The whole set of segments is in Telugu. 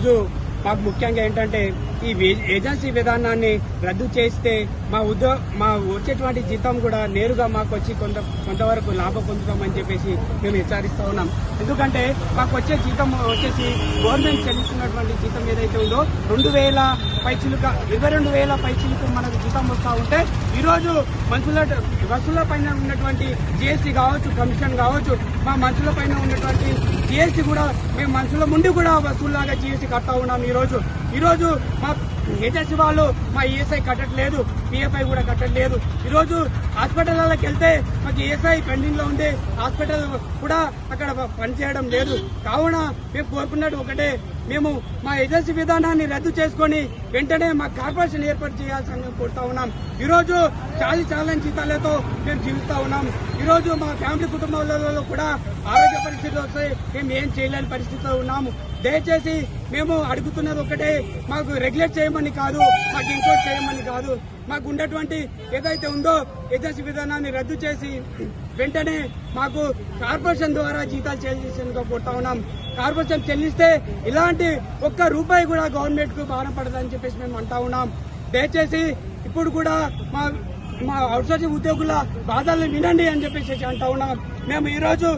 ఈరోజు మాకు ముఖ్యంగా ఏంటంటే ఈ ఏజెన్సీ విధానాన్ని రద్దు చేస్తే మా వచ్చేటువంటి జీతం కూడా నేరుగా మాకు వచ్చి కొంతవరకు లాభం పొందుతామని చెప్పేసి మేము హెచ్చరిస్తా ఉన్నాం. ఎందుకంటే మాకు వచ్చే జీతం వచ్చేసి గవర్నమెంట్ చెల్లిస్తున్నటువంటి జీతం ఏదైతే ఉందో 2,000 పైచిలుక 22,000 పైచిలుకు మనకు జీతం వస్తూ ఉంటే ఈరోజు మనుషుల పైన ఉన్నటువంటి జిఎస్టీ కావచ్చు, కమిషన్ కావచ్చు, మా మనుషుల పైన ఉన్నటువంటి జిఎస్టీ కూడా మేము మనుషుల ముందు కూడా వసూలులాగా జిఎస్టీ కడతా ఉన్నాం. ఈరోజు మా ఏజెన్సీ వాళ్ళు మా ఈఎస్ఐ కట్టట్లేదు, పిఎఫ్ఐ కూడా కట్టట్లేదు. ఈరోజు హాస్పిటల్లోకి వెళ్తే మాకు ఈఎస్ఐ పెండింగ్ లో ఉంది, హాస్పిటల్ కూడా అక్కడ పనిచేయడం లేదు. కావున మేము కోరుకున్నట్టు ఒకటే, మేము మా ఏజెన్సీ విధానాన్ని రద్దు చేసుకుని వెంటనే మా కార్పొరేషన్ ఏర్పాటు చేయాల్సిన కోరుతా ఉన్నాం. ఈరోజు చాలని జీతాలతో మేము జీవిస్తా ఉన్నాం. ఈరోజు మా ఫ్యామిలీ కుటుంబాలలో కూడా ఆరోగ్య పరిస్థితులు వస్తాయి, మేము ఏం చేయలేని పరిస్థితిలో ఉన్నాము. దయచేసి మేము అడుగుతున్నది ఒకటే, మాకు రెగ్యులేట్ చేయమని కాదు, మాకు ఇంకోటి చేయమని కాదు, మాకు ఉన్నటువంటి ఏదైతే ఉందో ఏజెన్సీ విధానాన్ని రద్దు చేసి వెంటనే మాకు కార్పొరేషన్ ద్వారా జీతాలు చెల్లించేందుకు కోరుతా ఉన్నాం. కార్పొరేషన్ చెల్లిస్తే ఇలాంటి ఒక్క రూపాయి కూడా గవర్నమెంట్ కు భారం పడదని చెప్పేసి మేము అంటా ఉన్నాం. దయచేసి ఇప్పుడు కూడా మా అవుట్సోర్సింగ్ ఉద్యోగుల బాధల్ని వినండి అని చెప్పేసి అంటా ఉన్నాం. మేము ఈరోజు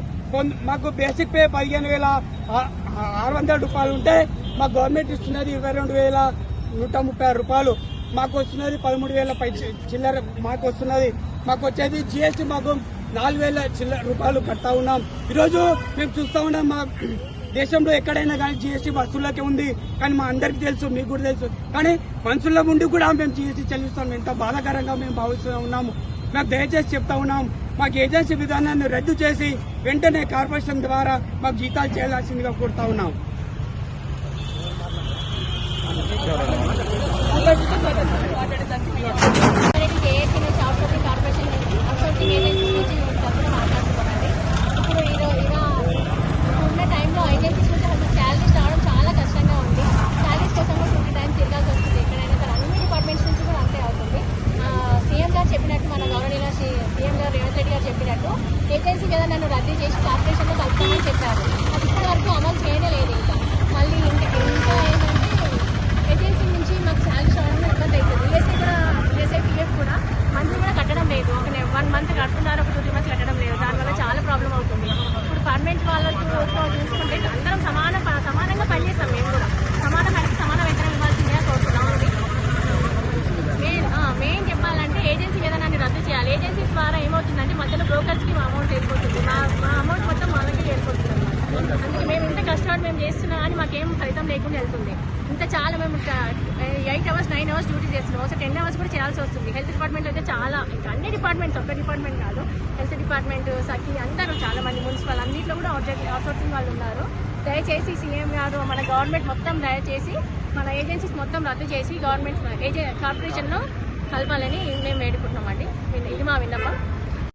మాకు బేసిక్ పే 15,600 రూపాయలు ఉంటే మాకు గవర్నమెంట్ ఇస్తున్నది 22,136 రూపాయలు, మాకు వస్తున్నది 13,000 పై చిల్లర మాకు వస్తున్నది. మాకు వచ్చేది జిఎస్టీ మాకు 4,000 చిల్లర రూపాయలు కడతా ఉన్నాం. ఈరోజు మేము చూస్తా ఉన్నాం, మా దేశంలో ఎక్కడైనా కానీ జిఎస్టీ వస్తువులకే ఉంది, కానీ మా అందరికీ తెలుసు, మీకు కూడా తెలుసు. కానీ మనుషుల ముందు కూడా మేము జిఎస్టీ చెల్లిస్తాం. ఎంత బాధాకరంగా మేము భావిస్తూ ఉన్నాము. మేము దయచేసి చెప్తా ఉన్నాం, మాకు ఏజెన్సీ విధానాన్ని రద్దు చేసి వెంటనే కార్పొరేషన్ ద్వారా మాకు జీతాలు చేయాల్సిందిగా కోరుతా ఉన్నాం. చెప్పినట్టు ఏజెన్సీ కదా నన్ను రద్దు చేసి కార్పొరేషన్లో కలుపుతామని చెప్పారు. అది ఇప్పటి వరకు అమలు చేయలేదు. ఇంకా మళ్ళీ ఇంకా ఏంటంటే ఏజెన్సీ నుంచి మాకు శాలరీ రావడం ఇబ్బంది అవుతుంది. ఈఎస్ఐ పిఎఫ్ కూడా మంత్లీ కూడా కట్టడం లేదు. ఒక 1 మంత్ కడుతున్నారు, ఒక 2 months కట్టడం లేదు. దానివల్ల చాలా ప్రాబ్లం అవుతుంది. ఇప్పుడు పర్మనెంట్ వాళ్ళకు చూసుకుంటే అందరం సమానంగా పనిచేస్తాం. మేము కూడా సమాన పనికి సమాన వేతనం ఇవ్వాల్సిందిగా కోరుతున్నాం. మెయిన్ చెప్పాలంటే ఏజెన్సీ విధానాన్ని రద్దు చేయాలి. ఏజెన్సీస్ ద్వారా ఏమవుతుందంటే మధ్యలో బ్రోకర్స్కి అమౌంట్ వెళ్ళిపోతుంది. మా అమౌంట్ మొత్తం వాళ్ళకి వెళ్ళిపోతుంది. అందుకే మేము ఇంత కష్టపడి మేము చేస్తున్నా కానీ మాకేం ఫలితం లేకుండా వెళ్తుంది. ఇంత చాలా మేము 8 hours 9 hours డ్యూటీ చేస్తున్నాం. ఒకసారి 10 hours కూడా చేయాల్సి వస్తుంది. హెల్త్ డిపార్ట్మెంట్లో అయితే చాలా, ఇంకా అన్ని డిపార్ట్మెంట్స్, ఒక్క డిపార్ట్మెంట్ కాదు, హెల్త్ డిపార్ట్మెంట్, సఖి అందరూ చాలా మంది, మున్సిపల్ అన్నింటిలో కూడా అవుట్సోర్సింగ్ వాళ్ళు ఉన్నారు. దయచేసి సీఎం గారు, మన గవర్నమెంట్ మొత్తం దయచేసి మన ఏజెన్సీస్ మొత్తం రద్దు చేసి గవర్నమెంట్ కార్పొరేషన్లో కలపాలని మేము వేడుకుంటున్నామండి. ఇది మా విన్నపం.